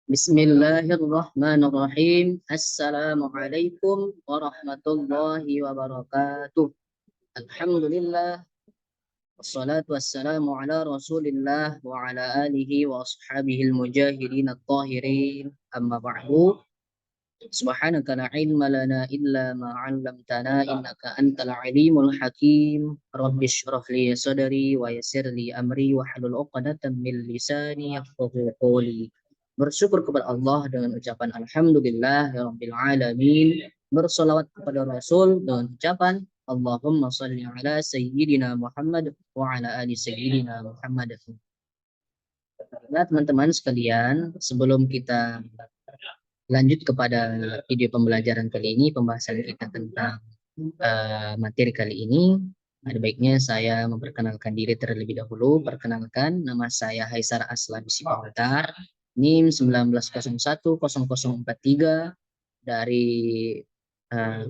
Bismillahirrahmanirrahim. Assalamualaikum warahmatullahi wabarakatuh. Alhamdulillah. Wassalatu wassalamu ala rasulillah wa ala alihi wa ashabihi al-mujahidin at-tahirin. Amma ba'du. Subhanaka la ilma lana illa ma 'allamtana innaka antal alimul hakim. Rabbi shrah li sadri wa yassir li amri wa hlul 'uqdatam min lisani yafqahu qawli. Bersyukur kepada Allah dengan ucapan alhamdulillah ya rabbil alamin. Bersolawat kepada Rasul dengan ucapan Allahumma salli ala sayyidina Muhammad wa ala ali sayyidina Muhammad. Nah, teman-teman sekalian, sebelum kita lanjut kepada video pembelajaran kali ini, pembahasan kita tentang materi kali ini, ada baiknya saya memperkenalkan diri terlebih dahulu. Perkenalkan, nama saya Haisar Aslam Sipahutar, NIM 19010043 dari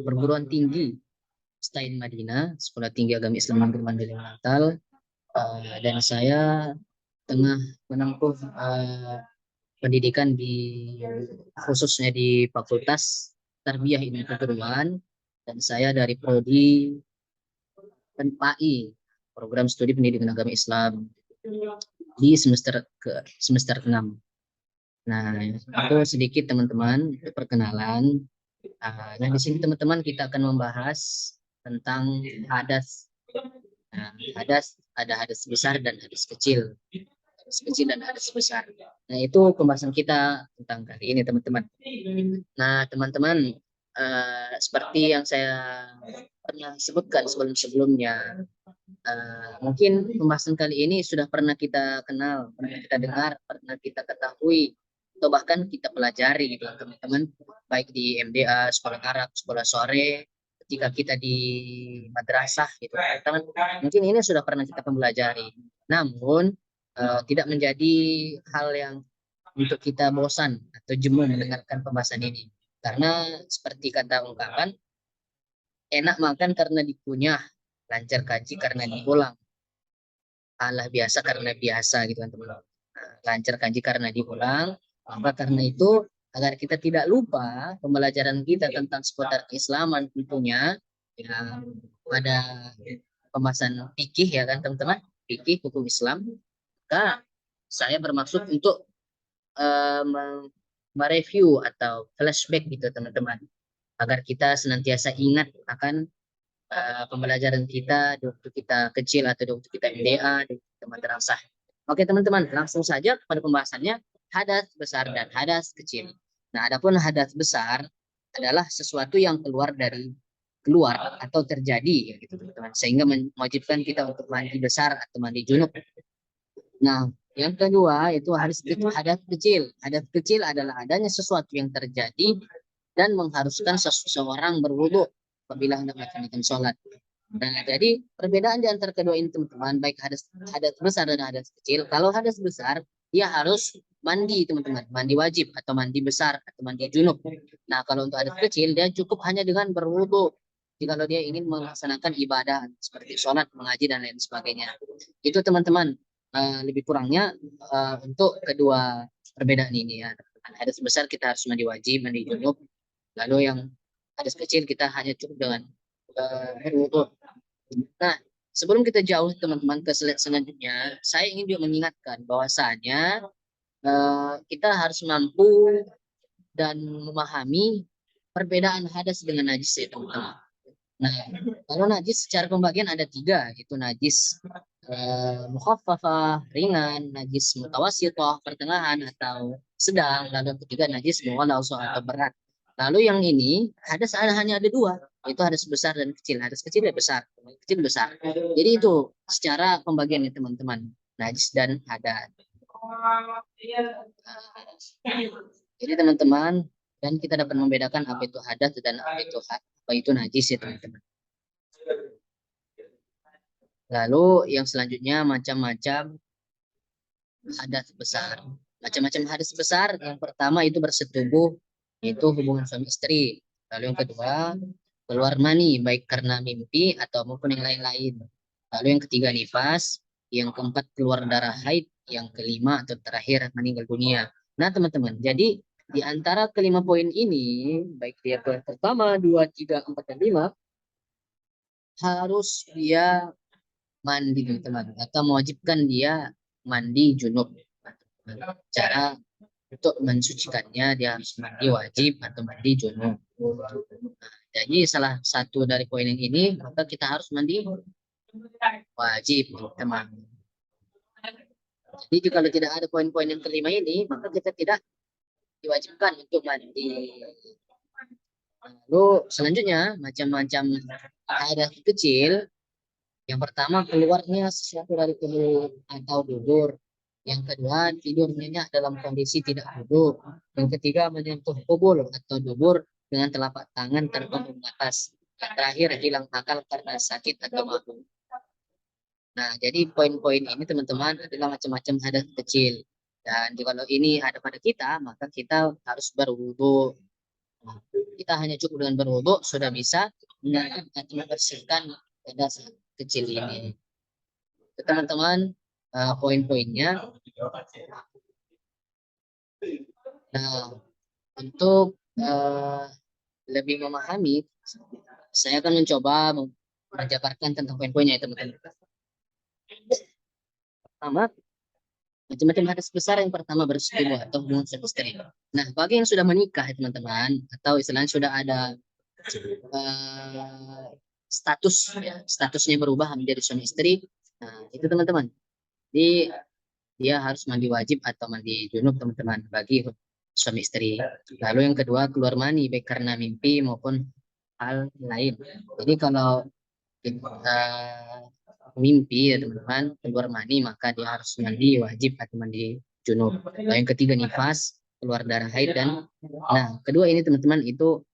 perguruan tinggi Stein Madinah, Sekolah Tinggi Agama Islam Negeri Mandailing Natal, dan saya tengah menempuh pendidikan khususnya di Fakultas Tarbiyah Ilmu Keguruan, dan saya dari prodi PAI, Program Studi Pendidikan Agama Islam, di semester 6. Nah, itu sedikit teman-teman perkenalan. Nah, di sini teman-teman kita akan membahas tentang hadas. Nah, hadas, ada hadas besar dan hadas kecil. Hadas kecil dan hadas besar. Nah, itu pembahasan kita tentang kali ini, teman-teman. Nah, teman-teman, seperti yang saya pernah sebutkan sebelum-sebelumnya, mungkin pembahasan kali ini sudah pernah kita kenal, pernah kita dengar, pernah kita ketahui, atau bahkan kita pelajari gitu, teman-teman, baik di MDA, sekolah Arab, sekolah sore, ketika kita di madrasah gitu, teman, mungkin ini sudah pernah kita pelajari. Namun tidak menjadi hal yang untuk kita bosan atau jemu mendengarkan pembahasan ini, karena seperti kata ungkapan, enak makan karena dikunyah, lancar kaji karena diulang, alah biasa karena biasa gitu kan teman-teman. Lancar kaji karena diulang. Maka karena itu, agar kita tidak lupa pembelajaran kita tentang seputar keislaman tentunya, ya, pada pembahasan fikih ya kan teman-teman, fikih hukum Islam, maka saya bermaksud untuk mereview atau flashback gitu teman-teman, agar kita senantiasa ingat akan pembelajaran kita di waktu kita kecil atau di waktu kita MDA, di waktu kita madrasah. Oke teman-teman, langsung saja pada pembahasannya, hadas besar dan hadas kecil. Nah, adapun hadas besar adalah sesuatu yang keluar atau terjadi ya gitu teman-teman, sehingga mewajibkan kita untuk mandi besar atau mandi junub. Nah, yang kedua itu hadas kecil. Hadas kecil adalah adanya sesuatu yang terjadi dan mengharuskan seseorang berwudu apabila hendak melaksanakan sholat. Nah, jadi perbedaan di antara kedua ini teman-teman, baik hadas besar dan hadas kecil. Kalau hadas besar, dia harus mandi teman-teman, mandi wajib atau mandi besar atau mandi junub. Nah, kalau untuk hadas kecil, dia cukup hanya dengan berwudu jika kalau dia ingin melaksanakan ibadah seperti sholat, mengaji dan lain sebagainya. Itu teman-teman, lebih kurangnya untuk kedua perbedaan ini ya. Hadas besar kita harus mandi wajib, mandi junub. Lalu yang hadas kecil kita hanya cukup dengan berwudu. Nah, sebelum kita jauh teman-teman ke slide selanjutnya, saya ingin juga mengingatkan bahwasanya kita harus mampu dan memahami perbedaan hadas dengan najis ya teman-teman. Nah, kalau najis secara pembagian ada 3, itu najis mukhaffafah, ringan, najis mutawassithah, pertengahan atau sedang, lalu ketiga najis mughalladhah atau berat. Lalu yang ini hadas hanya ada 2, itu hadas besar dan kecil. Hadas kecil ya besar, kecil besar. Jadi itu secara pembagiannya teman-teman, najis dan hadas. Jadi teman-teman, dan kita dapat membedakan apa itu hadas dan apa itu najis ya teman-teman. Lalu yang selanjutnya macam-macam hadas besar. Macam-macam hadas besar, yang pertama itu bersetubuh, itu hubungan suami istri. Lalu yang kedua, keluar mani baik karena mimpi atau maupun yang lain-lain. Lalu yang ketiga nifas, yang keempat keluar darah haid, yang kelima atau terakhir meninggal dunia. Nah, teman-teman, jadi di antara kelima poin ini, baik dia poin pertama, dua, tiga, empat, dan lima, harus dia mandi, teman-teman, atau mewajibkan dia mandi junub. Cara untuk mensucikannya dia harus mandi wajib atau mandi junub. Jadi salah satu dari poin yang ini, maka kita harus mandi wajib, teman. Jadi kalau tidak ada poin-poin yang kelima ini, maka kita tidak diwajibkan untuk mandi. Lalu selanjutnya macam-macam hadas kecil. Yang pertama keluarnya sesuatu dari mulut atau dubur. Yang kedua tidur nyenyak dalam kondisi tidak duduk. Yang ketiga menyentuh kubul atau dubur dengan telapak tangan tanpa membatas. Yang terakhir hilang akal karena sakit atau mabuk. Nah, jadi poin-poin ini teman-teman adalah macam-macam hadas kecil. Dan kalau ini ada pada kita, maka kita harus berwudu. Kita hanya cukup dengan berwudu sudah bisa membersihkan hadas kecil ini. Teman-teman, poin-poinnya. Nah, untuk lebih memahami, saya akan mencoba menjabarkan tentang poin-poinnya ya teman-teman. Pertama, macam-macam hadas besar. Yang pertama bersetubuh atau hubungan suami istri. Nah, bagi yang sudah menikah ya teman-teman, atau istilahnya sudah ada status ya, statusnya berubah menjadi suami istri. Nah, itu teman-teman. Jadi dia harus mandi wajib atau mandi junub teman-teman bagi suami istri. Lalu yang kedua keluar mani baik karena mimpi maupun hal lain. Jadi kalau kita mimpi ya teman-teman keluar mani maka dia harus mandi wajib atau mandi junub. Lalu yang ketiga nifas, keluar darah haid dan nah kedua ini teman-teman itu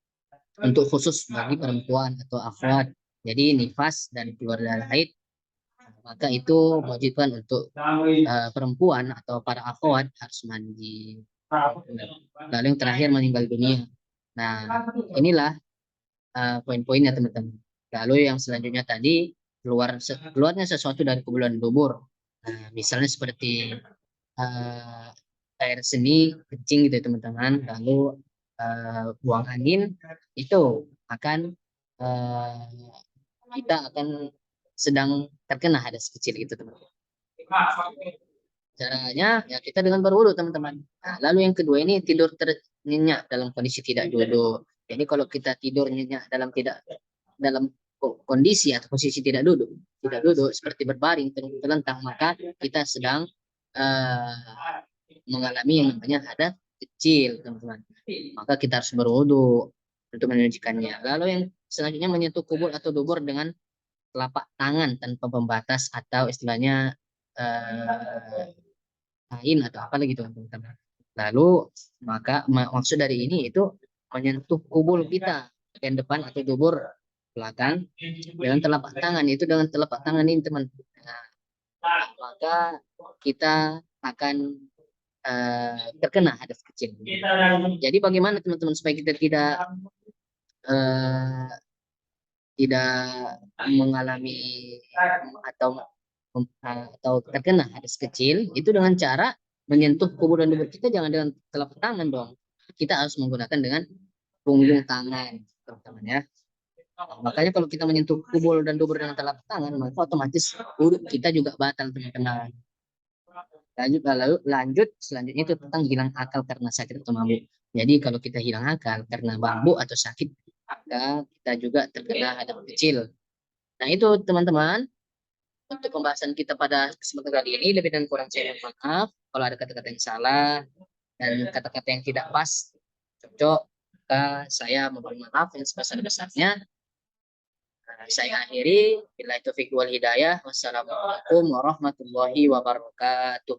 untuk khusus bagi perempuan atau akhwat. Jadi nifas dan keluar darah haid maka itu mewajibkan untuk perempuan atau para akhwat harus mandi. Lalu yang terakhir meninggal dunia. Nah, inilah poin-poinnya teman-teman. Lalu yang selanjutnya tadi keluarnya sesuatu dari kubulan dubur. Nah, misalnya seperti uh, air seni, kencing gitu ya teman-teman. Lalu buang angin itu akan kita akan sedang terkena hadas kecil itu teman-teman. Caranya ya kita dengan berwudu teman-teman. Nah, lalu yang kedua ini tidur ternyenyak dalam kondisi tidak duduk. Jadi kalau kita tidur nyenyak dalam kondisi atau posisi tidak duduk seperti berbaring terlentang maka kita sedang uh, mengalami yang namanya hadas kecil teman-teman. Maka kita harus berwudu untuk menyucikannya. Lalu yang selanjutnya menyentuh kubur atau dubur dengan telapak tangan tanpa pembatas atau istilahnya kain atau apa lagi teman-teman. Lalu maka maksud dari ini itu menyentuh kubul kita bagian depan atau dubur belakang dengan telapak tangan itu dengan telapak tangan ini teman. Nah, maka kita akan terkena hadas kecil. Jadi bagaimana teman-teman supaya kita tidak mengalami atau terkena hadas kecil itu dengan cara menyentuh kubur dan dubur kita jangan dengan telapak tangan dong. Kita harus menggunakan dengan punggung tangan, teman-teman ya. Makanya kalau kita menyentuh kubur dan dubur dengan telapak tangan, maka otomatis wudhu kita juga batal, teman-teman. Lanjut selanjutnya itu tentang hilang akal karena sakit atau mabuk. Jadi kalau kita hilang akal karena mabuk atau sakit, maka kita juga terkena hadas kecil. Nah itu teman-teman untuk pembahasan kita pada kesempatan kali ini. Lebih dan kurang saya mohon maaf kalau ada kata-kata yang salah dan kata-kata yang tidak pas cocok, maka saya mohon maaf yang sebesar-besarnya. Saya akhiri. Billahi taufiq wal hidayah. Wassalamualaikum warahmatullahi wabarakatuh.